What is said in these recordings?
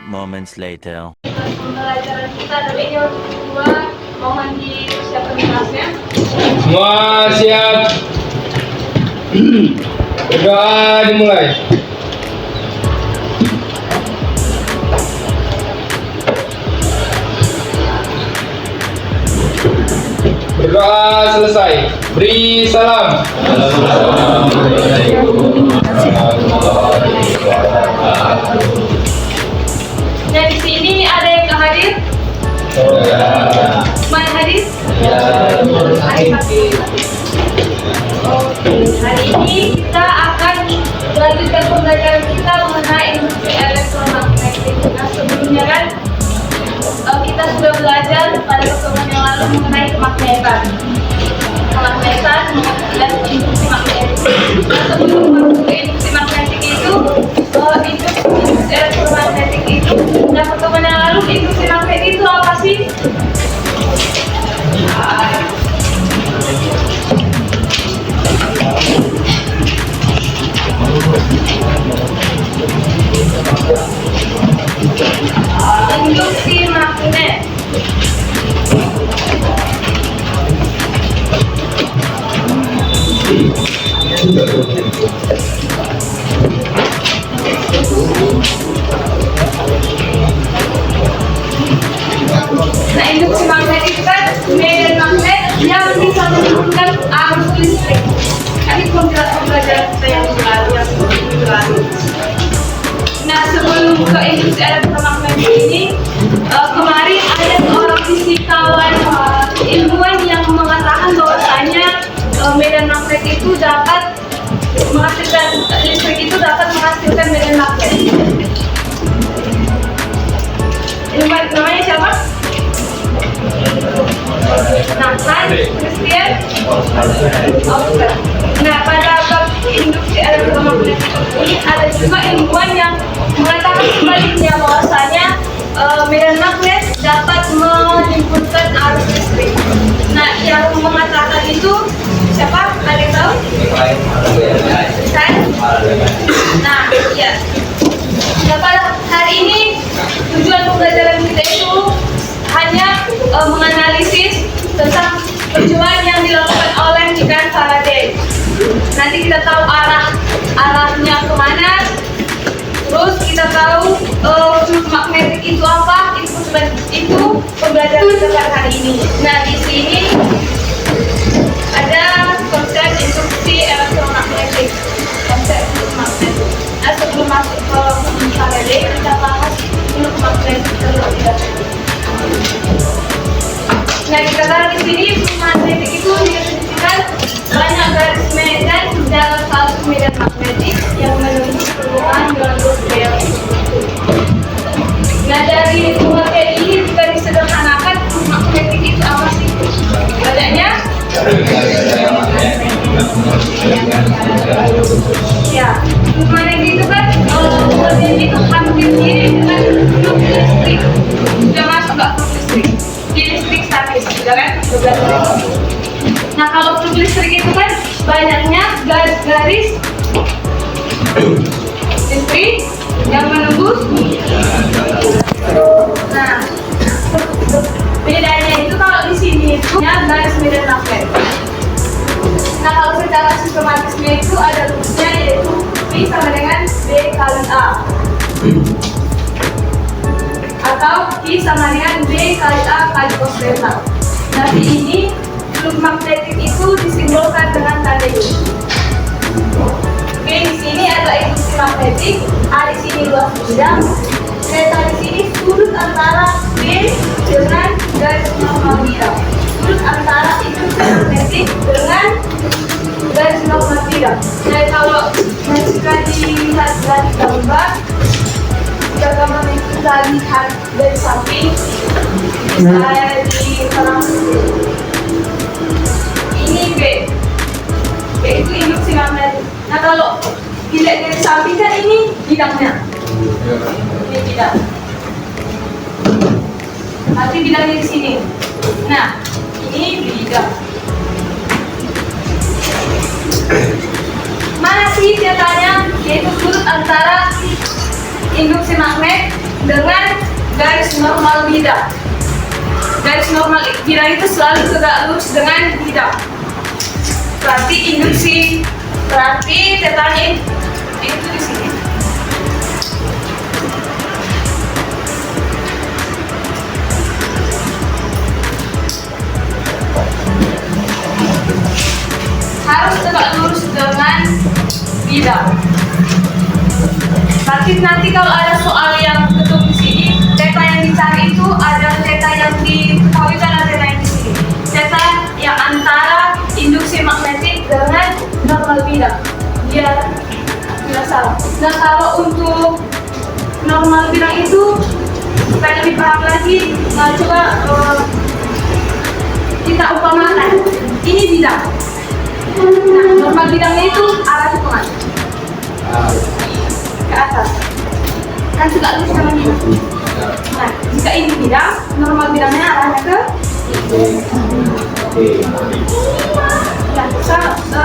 moments later. Pembelajaran kita dari ini untuk kedua, mohon disiapkan kelasnya. Semua siap. Berdoa dimulai. Berdoa selesai. Beri salam. Nah, di sini ada yang nggak hadir? Mana hadir? Hadir. Oke, hari ini kita akan melanjutkan pembelajaran kita mengenai industri elektromagnetik. Nah, sebelumnya kan kita sudah belajar pada pertemuan yang lalu mengenai kemagnetan dan industri magnetik. Nah, sebelum masuk ke industri magnetik itu, industri elektromagnetik itu, dan pertemuan yang lalu industri magnetik itu apa sih? Industri magnet. Nah, industri magnet itu kan medan magnet yang bisa menghubungkan arus listrik. Ini pembelajaran kita yang lalu. Nah, sebelum ke industri elektromagnetik ini, kemarin ada seorang fisikawan ilmuwan yang mengatakan bahwasanya medan magnet itu dapat menghasilkan listrik, itu dapat menghasilkan medan magnet. Ilmuwan namanya siapa? Nah, Christian Oster. Nah, pada bab industri elektromagnetik ini ada juga ilmuwan yang mengatakan sebaliknya bahwasanya medan magnet dapat menimbulkan arus listrik. Nah, yang mengatakan itu siapa? Ada yang tahu? Saya? Nah, iya. Nah, pada hari ini tujuan pembelajaran kita itu hanya menganalisis tentang percobaan yang dilakukan oleh John Faraday. Nanti kita tahu arahnya kemana. Terus kita tahu magnetik itu apa. Itu pembelajaran kita pada hari ini. Nah, di sini ada konsep industri elektromagnetik. Konsep magnet. Nah, sebelum masuk ke Faraday, kita bahas dulu magnetik terlebih dahulu. Nah, kita tahu di sini magnetik itu didefinisikan banyak garis medan dalam satu medan magnetik yang menembus permukaan dengan bel. Nah, dari pengertian ini jika disederhanakan, magnetik itu apa sih? Banyaknya? Ya, magnetik itu kan pengertian itu hampir mirip dengan flux listrik. Sudah masuk nggak flux listrik? Di listrik statis, sudah kan? Nah, kalau flux listrik itu kan banyaknya garis-garis listrik yang menembus. Nah, bedanya itu kalau di sini itu garis medan magnet. Nah, kalau secara sistematisnya itu ada rumusnya, yaitu V sama dengan B kali A, atau V sama dengan B kali A kali cos delta. Nah, di ini flux magnetik itu disimbolkan dengan tanda ini. Oke, di sini ada industri magnetik, A di sini luas bidang, delta di sini sudut antara B dengan garis normal bidang. Sudut antara industri magnetik dengan garis normal bidang. Nah, kalau jika dilihat dari gambar, jika gambar itu kita lihat dari samping, saya di tengah. Ini B itu industri magnetik. Nah, kalau dilihat dari samping kan ini bidangnya. Ini bidang. Nanti bidangnya di sini. Nah, ini bidang. Mana sih datanya? Yaitu sudut antara industri magnet dengan garis normal bidang. Garis normal bidang itu selalu tegak lurus dengan bidang. Berarti tetanya itu di sini. Harus tegak lurus dengan bidang. Berarti nanti kalau ada soal yang ketuk di sini, theta yang dicari itu ada theta yang diketahui dan ada theta yang di sini. Theta yang antara induksi magnetik dengan normal bidang. Biar tidak salah. Nah, kalau untuk normal bidang itu supaya lebih paham lagi, coba kita umpamakan. Ini bidang. Nah, normal bidangnya itu arah ke kemana? Ke atas. Kan juga lurus sama bidang. Nah, jika ini bidang, normal bidangnya arahnya ke nah,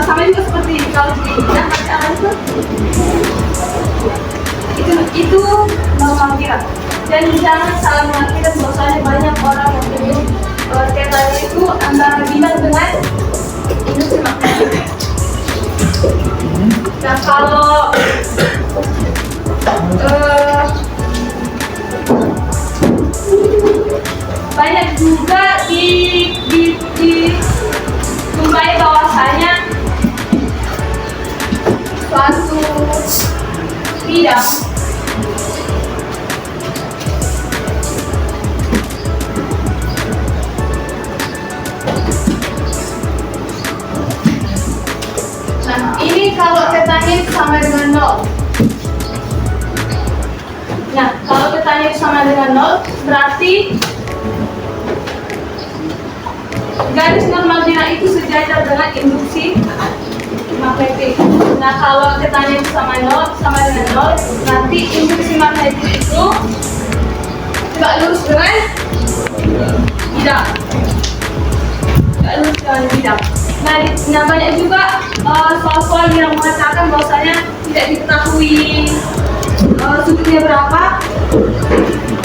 sama juga seperti kalau di bidang pasti arahnya ke itu normal bidang. Dan jangan salah mengartikan bahwasanya banyak orang yang menyebut tetanya itu antara bidang dengan induksi magnetik. Nah, kalau banyak juga dijumpai bahwasanya suatu bidang ini kalau tetanya sama dengan 0. Nah, kalau tetanya sama dengan 0, berarti garis normal bidang itu sejajar dengan induksi magnetik. Nah, kalau tetanya sama dengan 0, nanti induksi magnetik itu tidak lurus dengan bidang. Tidak lurus dengan bidang. Nah, banyak juga soal-soal yang mengatakan bahwasanya tidak diketahui sudutnya berapa.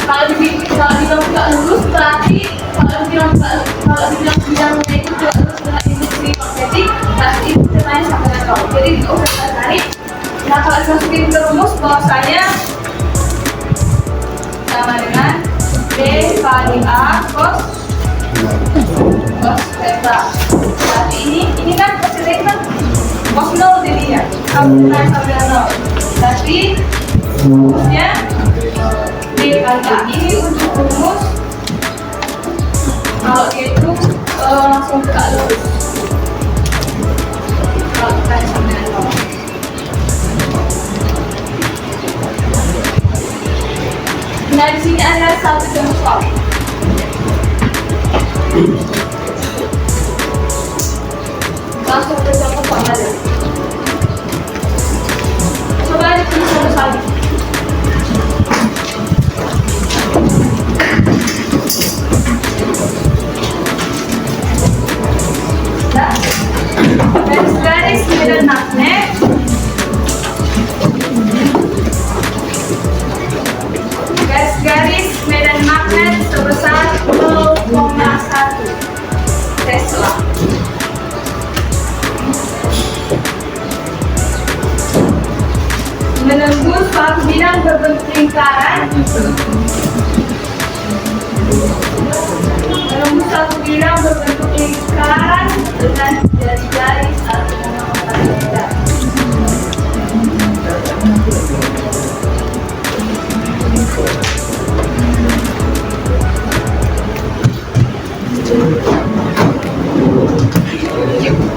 Kalau dibilang tidak lurus, berarti kalau dibilang bidangnya itu tidak lurus dengan induksi magnetik, berarti itu tetanya sama dengan 0. Jadi tidak usah kita cari. Nah, kalau dimasukin ke rumus bahwasanya sama dengan B kali A cos theta. Berarti ini kan cos theta kan cos 0 jadinya. Kamu sama dengan 0. Berarti rumusnya B kali A. Ini untuk rumus kalau dia itu langsung tegak lurus. Kalau kita sama dengan 0. Nah, di sini ada satu contoh soal. Langsung ke contoh soal aja. Coba ditulis satu-satu. Nah, garis medan magnet garis medan magnet sebesar 0,1 Tesla. Menembus suatu bidang berbentuk lingkaran. Menembus suatu bidang berbentuk lingkaran dengan jari-jari 1,4 meter.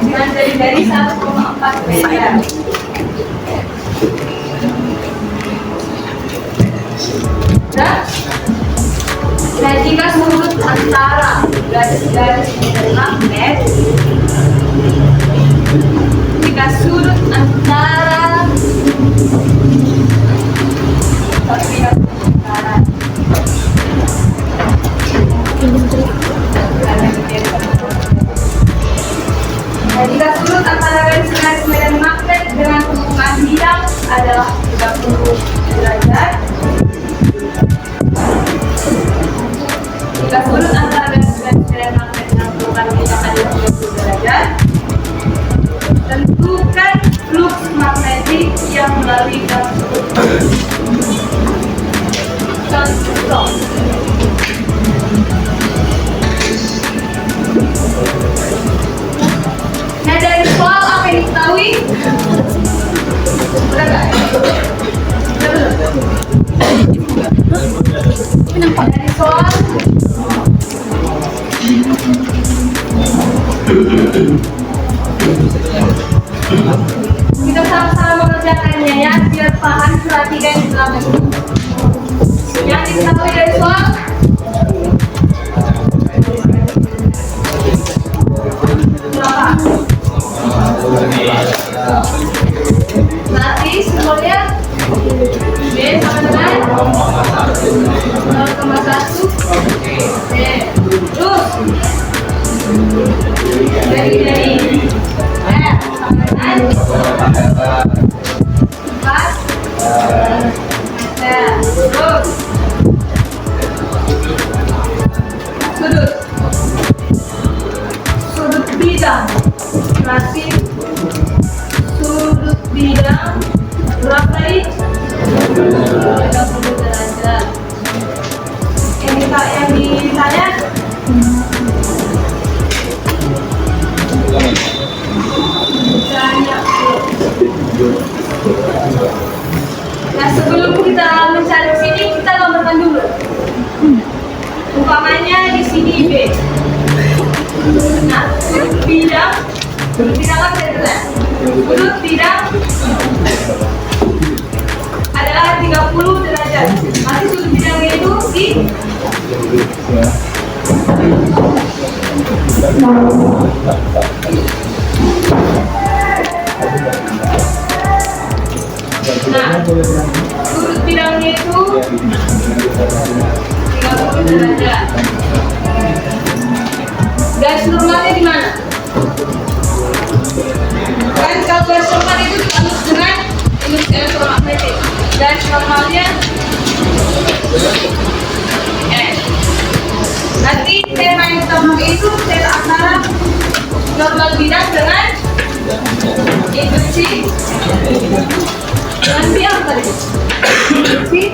Dengan jari-jari 1,4 meter. Nah, jika sudut antara garis-garis medan magnet, jika sudut antara nah, jika sudut antara garis-garis medan magnet dengan permukaan bidang adalah 30 derajat, Garis lurus antara garis medan magnet yang lokasinya adalah 30 derajat. Tentukan flux magnetik yang melalui garis lurus. Contoh. Nah, dari soal apa yang diketahui? Udah nggak? Udah belum? Dari soal kita sama-sama mengerjakannya ya, biar paham, perhatikan selama ini. Yang diketahui dari soal berapa? Nanti simbolnya B sama dengan 0,1 B. Terus dari F sama dengan 4 terus sudut bidang berarti sudut bidang berapa tadi? 30 derajat. Yang ditanya nah, sebelum kita mencari sini, kita gambarkan dulu. Umpamanya di sini B. Nah, sudut bidang apa adalah? Sudut bidang adalah 30 derajat. Masih sudut bidangnya itu di nah, sudut bidangnya itu 30 derajat. Garis normalnya di mana? Kan kalau garis normal itu dianut dengan induk elektromagnetik. Garis normalnya nanti tema yang kita pakai itu tema antara normal bidang dengan induksi dengan biang tadi. Induksi.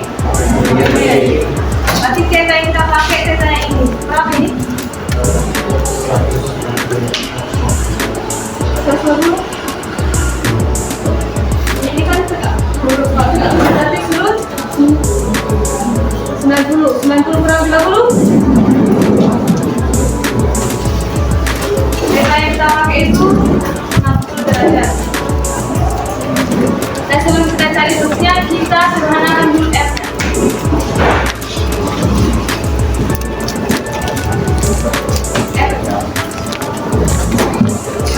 Berarti tema yang kita pakai tema yang ini. Berapa ini? Sesuatu. Ini kan huruf berarti seluruh 90 kurang 30. Tema yang kita pakai itu 60 derajat. Dan sebelum kita cari fluxnya, kita sederhanakan dulu F-nya.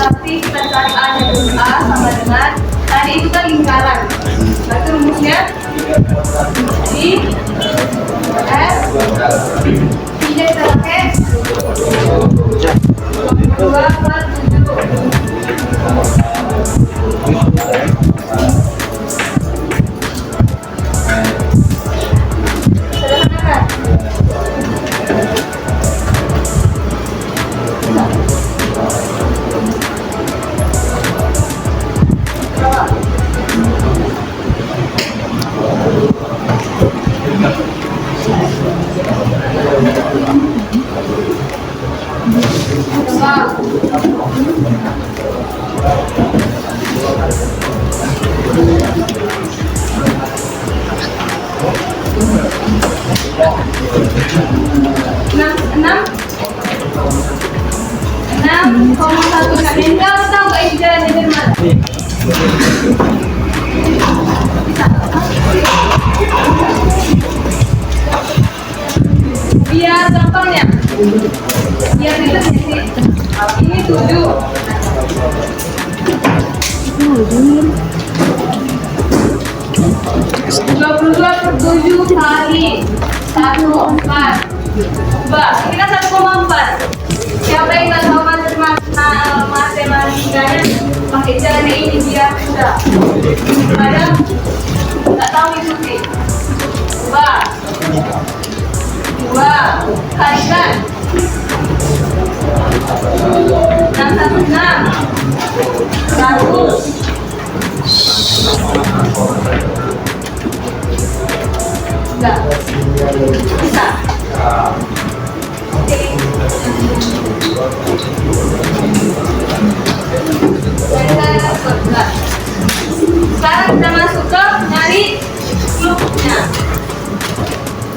Tapi kita cari A-nya dulu. A sama dengan tadi itu kan lingkaran. Berarti rumusnya I F I-nya kita pakai 2/7. Sederhanakan. Enam koma satu kalian tahu nggak ini jalannya dari mana? Biar gampangnya, biar ribetnya sih. Ini 7. 22/7 kali 1/4. Ini kan 1,4. Siapa yang nggak tahu matematikanya pakai jalan ini biar mudah. Kadang nggak tahu ikuti. 2 kalikan 616 100 enggak bisa. Oke. Sekarang kita masuk ke nyari grupnya.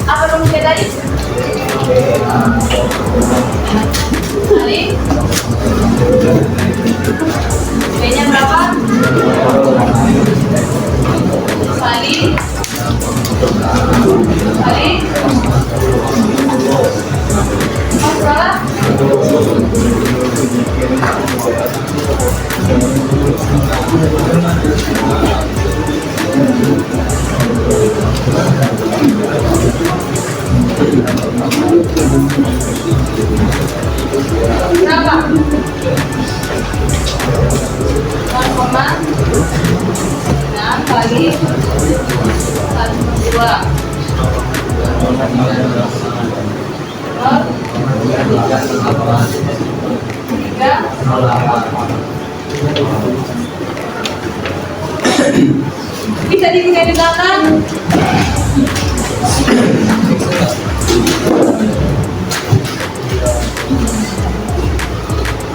Apa rumusnya tadi? Kali B-nya berapa? Kali berapa? Berapa? 1,6 kali 1/2. Bisa dibuka di belakang.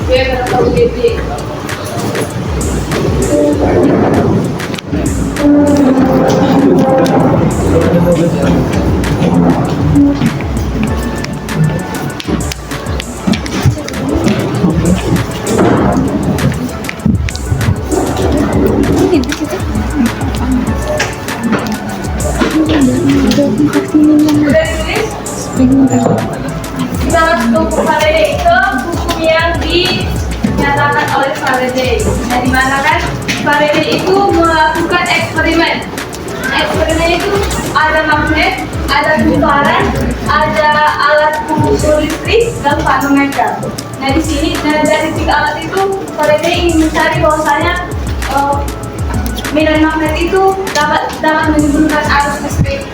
Gue nggak tahu gede. Udah ditulis? Kita masuk ke Faraday itu hukum yang dinyatakan oleh Faraday. Nah, di mana kan Faraday itu melakukan eksperimen. Eksperimen itu ada magnet, ada kumparan, ada alat pengukur listrik dan manometer. Nah, di sini dari 3 alat itu Faraday ingin mencari bahwasanya medan magnet itu dapat menimbulkan arus listrik.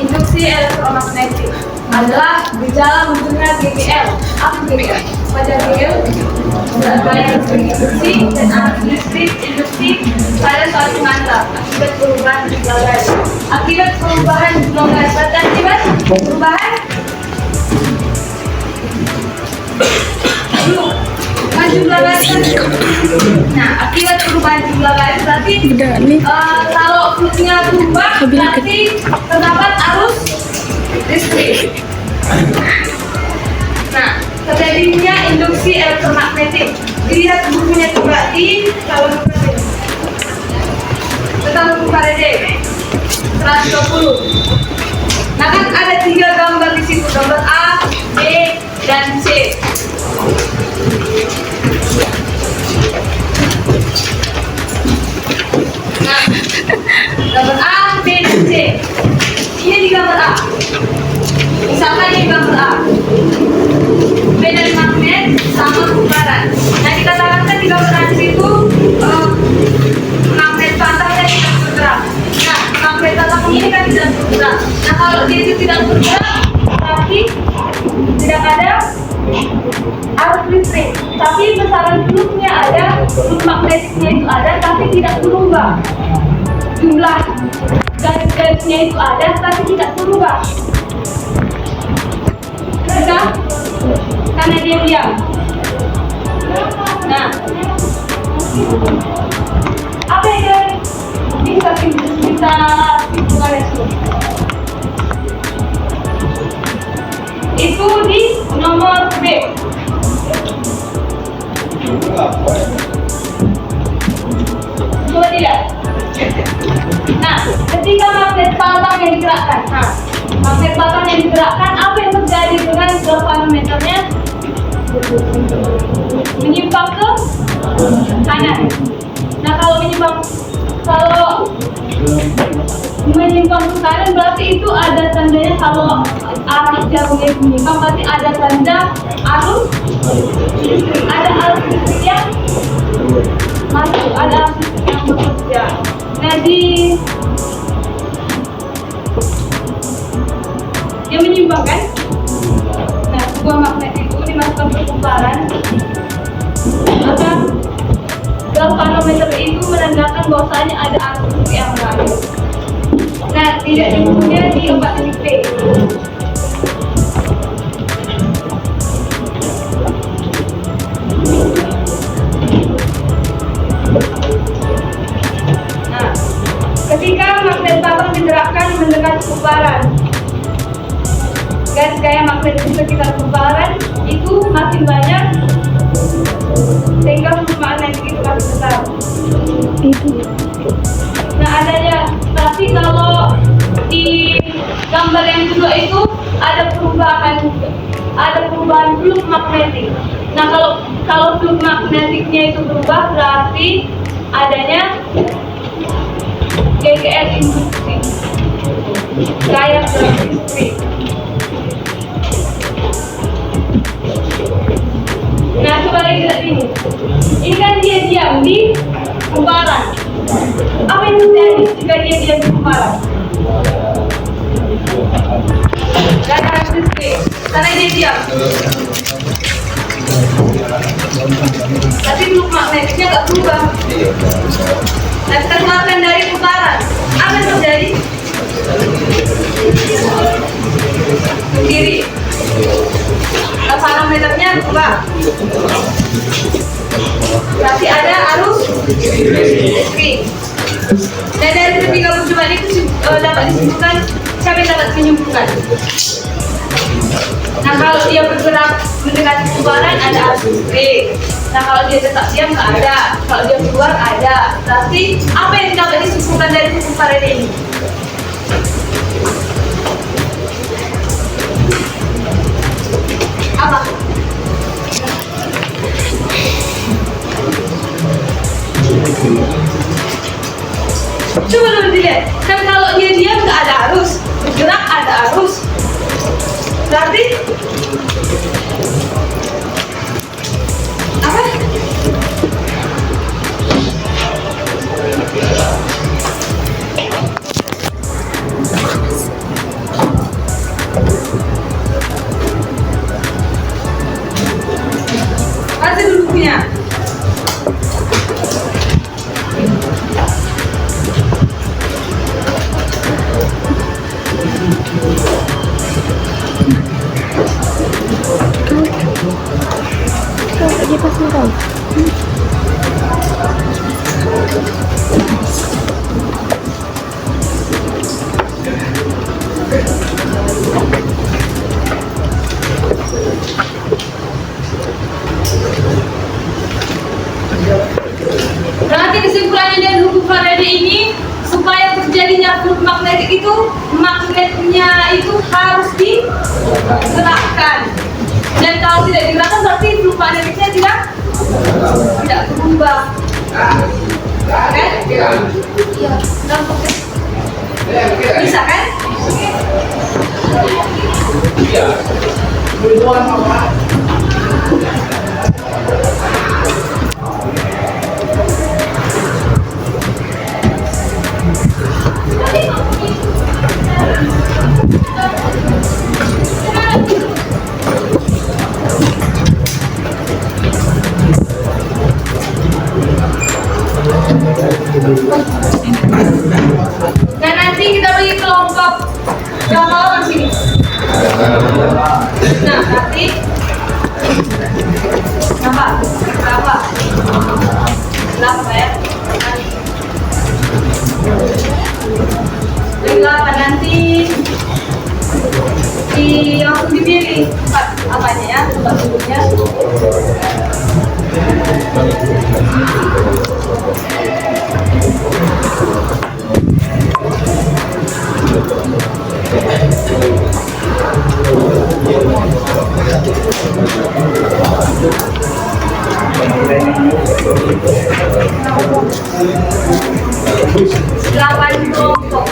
Induksi elektromagnetik adalah gejala munculnya GBL. Apa GBL? Pada GBL berbagai induksi dan arus listrik induksi pada suatu massa akibat perubahan jumlah garis. Akibat perubahan jumlah garis berarti akibat perubahan jumlah garis. Nah, akibat perubahan jumlah garis berarti kalau fluxnya berubah berarti terdapat arus listrik. Nah, terjadinya induksi elektromagnetik. Dilihat bukunya juga di kalau tentang buku Faraday 120. Nah, kan ada 3 gambar di situ, gambar A, B, dan C. Nah, gambar A, B, dan C. Ini di gambar A. Misalkan ini gambar A. Medan magnet sama kumparan. Nah, dikatakan di gambar A itu magnet patahnya tidak bergerak. Nah, magnet patah ini kan tidak bergerak. Nah, kalau dia itu tidak bergerak, berarti tidak ada arus listrik. Tapi besaran fluknya ada, fluk magnetiknya itu ada, tapi tidak berubah. Jumlah garis-garisnya itu ada, tapi tidak berubah. Bisa? Karena dia diam. Nah, apa yang bisa simpulkan itu? Itu di nomor B. Coba tidak? Nah, ketika magnet batang yang digerakkan, magnet batang yang digerakkan, apa yang terjadi dengan galvanometernya? Menyimpang ke kanan. Nah, kalau menyimpang ke kanan berarti itu ada tandanya. Kalau arah jarumnya menyimpang berarti ada tanda arus listrik. Ada arus listrik yang masuk, ada yang bekerja. Nah, dia menyimpangkan. Nah, sebuah magnet itu dimasukkan ke kumparan, maka galvanometer itu menandakan bahwasanya ada arus yang lain. Nah, tidak dibutuhnya di 4 titik P. Nah, ketika magnet batang digerakkan mendekati kumparan, garis gaya magnet di sekitar kumparan itu makin banyak sehingga flux magnetik itu makin besar. Nah, tapi kalau di gambar yang kedua itu ada perubahan flux magnetik. Nah, kalau flux magnetiknya itu berubah, berarti adanya GGL induksi, gaya gerak listrik. Nah, coba lihat ini. Ini kan dia diam di kumparan. Apa yang terjadi jika dia diam di kumparan? Gak ada listrik, karena dia diam. Tapi flux magnetiknya nggak berubah. Nah, kita keluarkan dari kumparan. Apa yang terjadi? Ke kiri. Galvanometernya berubah. Berarti ada arus listrik. Dan dari ketiga percobaan itu dapat disimpulkan, siapa yang dapat menyimpulkan? Nah, kalau dia bergerak mendekati kumparan ada arus listrik. Nah, kalau dia tetap diam nggak ada. Kalau dia keluar ada. Berarti apa yang dapat disimpulkan dari kumparan ini? Apa? Coba dulu dilihat. Kan kalau dia diam nggak ada arus, bergerak ada arus. Berarti apa? Kasih dulu punya. Dia pasti tahu. Berarti kesimpulannya dari hukum Faraday ini, supaya terjadinya flux magnetik itu, magnetnya itu harus digerakkan. Dan kalau tidak digerakkan berarti flux magnetiknya tidak berubah. Kan? Iya. Gampang kan? Bisa kan? Iya. Nah, nanti kita bagi kelompok yang mau di sini. Nah, nanti berapa ya? Berapa nanti langsung dipilih tempat apanya ya, tempat duduknya. Delapan kelompok.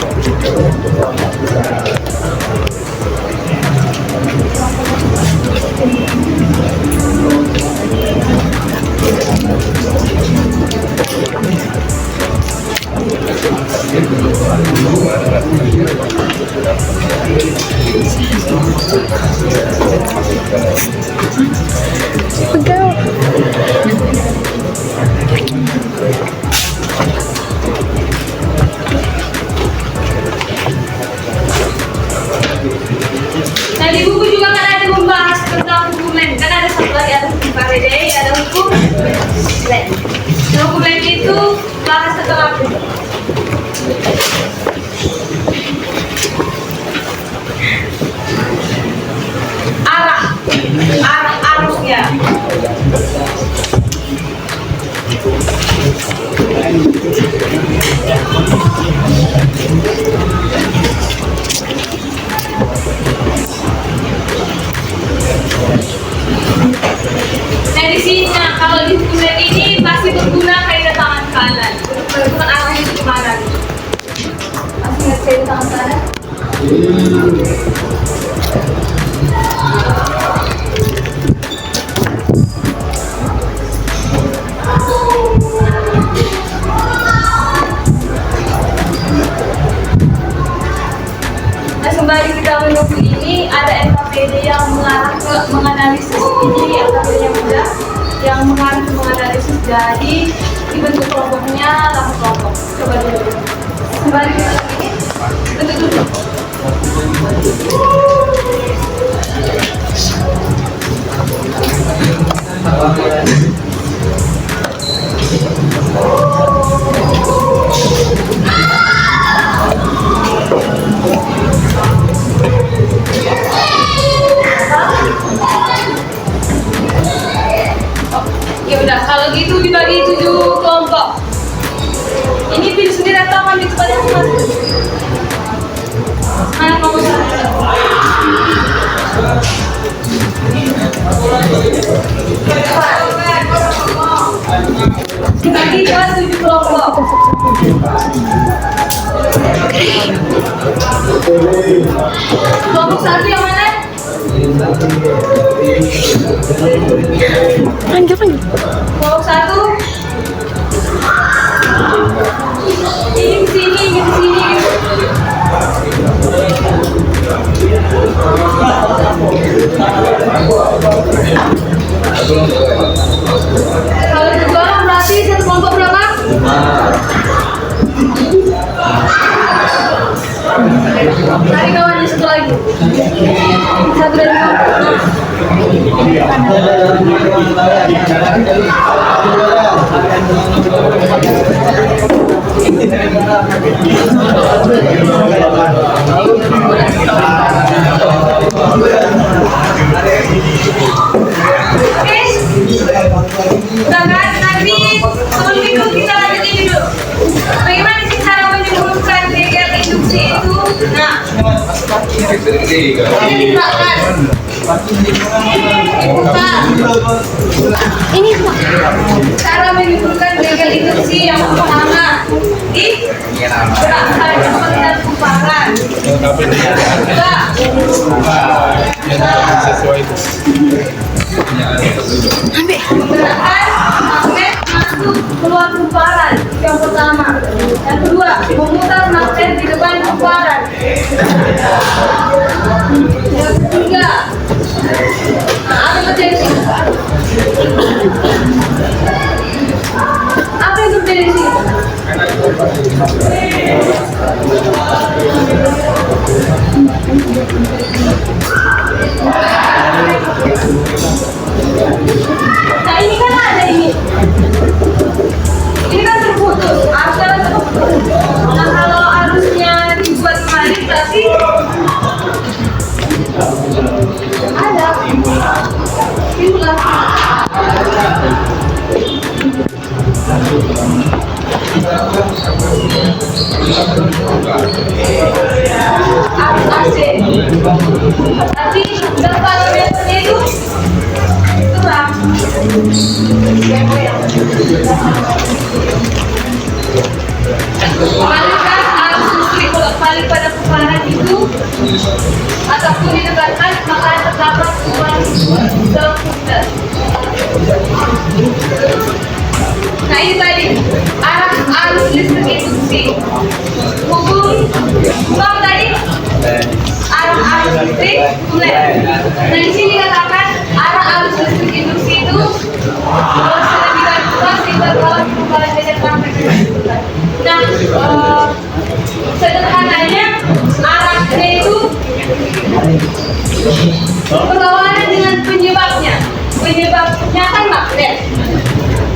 led. Dokumen itu telah setelah arah arusnya. Nah di sini, kalau di dokumen ini pasti berguna kaidah tangan kanan untuk menentukan arahnya itu kemana. Masih ingat kaidah tangan kanan? Nah kembali ke dalam buku ini ada NKPD yang mengarah ke menganalisis, ini NKPD yang mudah yang mengarah ke menganalisis. Jadi dibentuk kelompoknya langsung kelompok. Coba dulu. Kembali ke dalam ini, bentuk dulu. Ya udah, kalau gitu dibagi 7 kelompok. Ini pilih sendiri atau ambil tempat yang sama? Mana kamu dibagi ke 7 kelompok. Kelompok 1 yang mana? Kelompok 1 ini ke sini, ini ke sini. Kalau 2 orang berarti satu kelompok berapa? Cari kawannya satu lagi. Satu dari udah kan? Nanti sebelum itu kita lanjut ini dulu. Bagaimana sih cara menyembuhkan bengkel induksi itu? Nah, ini dibuka. Ini cara menyembuhkan bengkel induksi yang pertama digerakkan seperti dan kumparan. Gerakan magnet masuk keluar kumparan yang pertama. Yang kedua, memutar magnet di depan kumparan. Yang ketiga, apa yang terjadi di sini? Apa yang terjadi di sini? Nah ini kan ada ini kan terputus, arusnya kan terputus. Nah kalau arusnya dibuat kembali berarti ada itulah. Arus AC berarti depan meternya itu kurang. Alihkan arus listrik bolak-balik pada kumparan itu ataupun didekatkan maka terdapat kumparan dalam kumparan. Nah ini tadi arah arus listrik induksi. Hubung bang tadi arah arus listrik led. Nah di sini katakan arah arus listrik induksi itu sedemikian luas sehingga dalam kumparan beda sampai. Nah sederhananya arahnya itu berlawanan dengan penyebabnya. Penyebabnya kan magnet.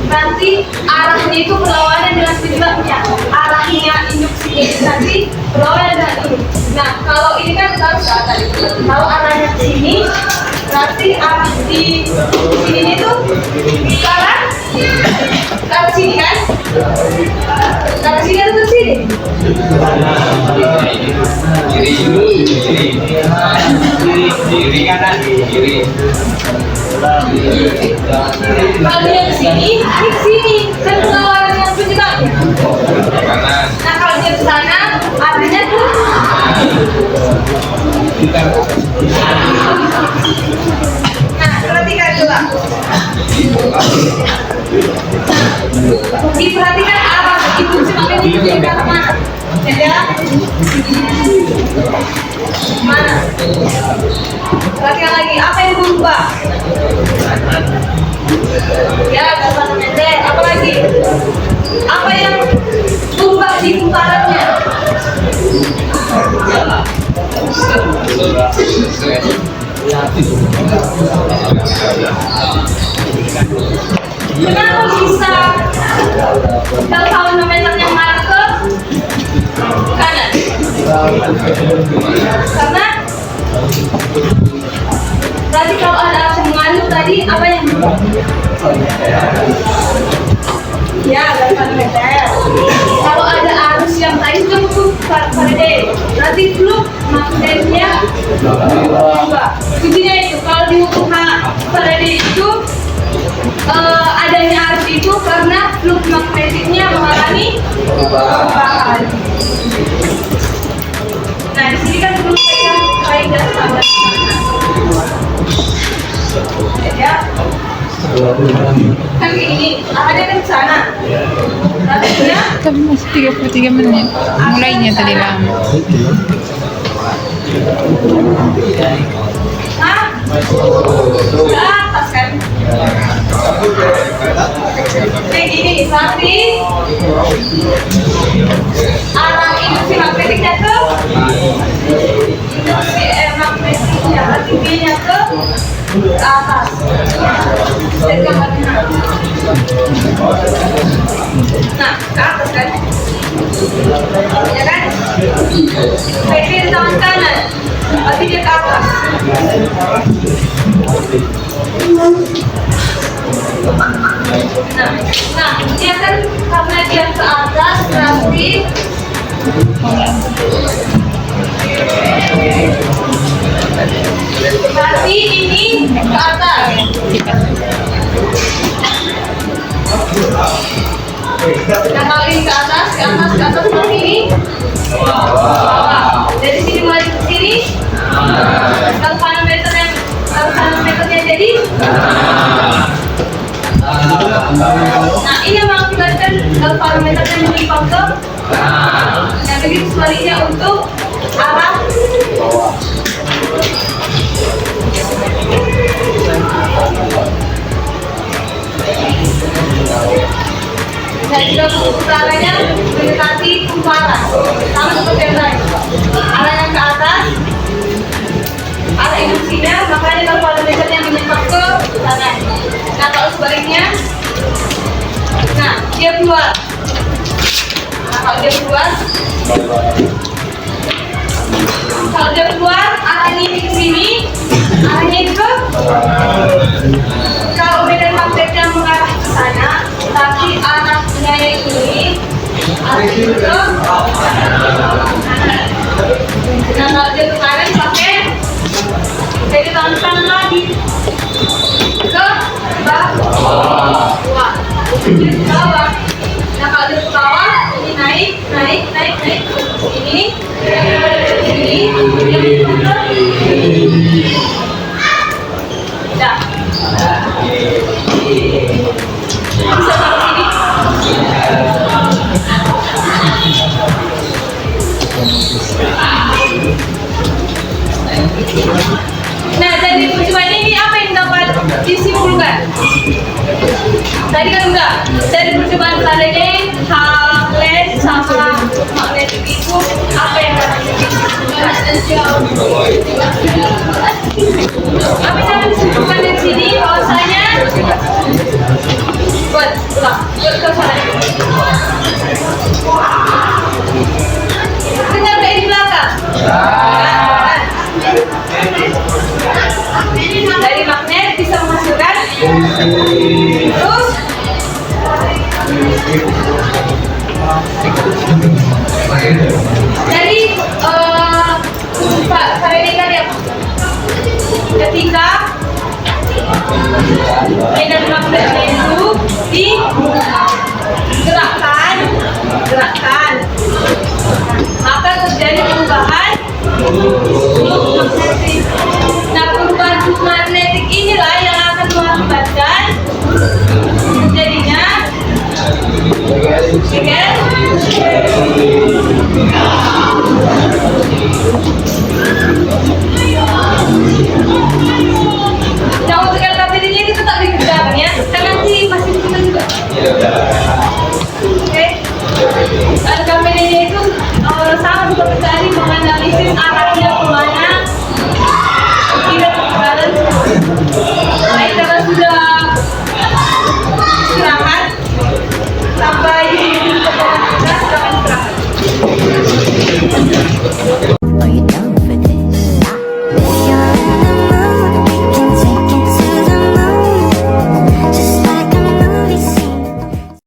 Berarti Berarti arahnya itu berlawanan dengan penyebabnya. Arahnya induksi itu nanti berlawanan dengan ini. Nah, kalau ini kan harus ke atas. Kalau arahnya ke sini, berarti arah di sini itu ke arah sini kan? Ke arah sini atau ke sini? Kiri kanan, kiri. Kalau dia ke sini, ini ke sini. Kan berlawanan dengan penyebabnya. Kanan. Nah, kalau dia ke sana, arahnya tuh. Nah, perhatikan coba. Diperhatikan arah induksi magnetik itu ke arah mana? Ya? Mana? Perhatikan lagi, apa yang berubah? Ya, garis meter. Apa lagi? Apa yang berubah di putarannya? Kenapa bisa galvanometernya mengarah ke kanan? Karena berarti kalau ada arus yang mengalir tadi apa yang berubah? Ya, galvanometer. Kalau ada arus yang tadi itu butuh Faraday, berarti flux magnetnya berubah. Intinya itu kalau diukur Faraday itu adanya arus itu karena flux magnetiknya mengalami perubahan. Nah, di sini kan belum pegang kaidah standar. Ya. Kan kayak gini, arahnya kan ke sana. Artinya Tapi masih 33 menit. Mulainya tadi lama. ke atas kan? Kayak gini, berarti arah induksi magnetiknya ke induksi magnetiknya, berarti B-nya ke atas. Lihat gambarnya. Nah, ke atas kan? Ya kan? PP di tangan kanan, berarti dia ke atas. Nah, dia kan karena dia ke atas berarti ini ke atas. Nah, kalau ini ke atas seperti ini. Dari sini mulai ke sini. Galvanometernya jadi. Nah, ini yang mengakibatkan galvanometernya menyimpang ke. Nah, begitu sebaliknya untuk arah dan juga putarannya mendekati kumparan, sama seperti yang lain. Arahnya ke atas, arah induksinya, makanya galvanometernya menyimpang ke kanan. Nah, kalau sebaliknya, nah dia keluar. Nah, kalau dia keluar, arahnya ini ke sini, arahnya ke. Kalau medan magnetnya mengarah ke sana, tapi arahnya ini arahnya ke. Nah, kalau dia ke kanan pakai dari tangan kanan lagi ke bawah. Ke bawah. Nah, kalau dia ke bawah, ini naik. Ini. Dah. Bisa sampai sini. Nah, dari percobaan ini apa yang dapat disimpulkan? Tadi kan enggak. Dari percobaan Faraday, Hawking sama magnetik itu apa yang dapat disimpulkan? Apa yang dapat disimpulkan dari sini? Bahwasanya Buat, ulang. Buat ke sana. Dengar kayak di belakang. Dari magnet bisa menghasilkan. Terus. Jadi, Pak Faredi tadi apa? Ketika medan magnetnya itu digerakkan, maka terjadi perubahan magnetik. Nah, perubahan magnetik inilah yang akan mengakibatkan terjadinya nah, untuk LKPD-nya itu tetap dikerjakan ya, kan nanti masih kita juga.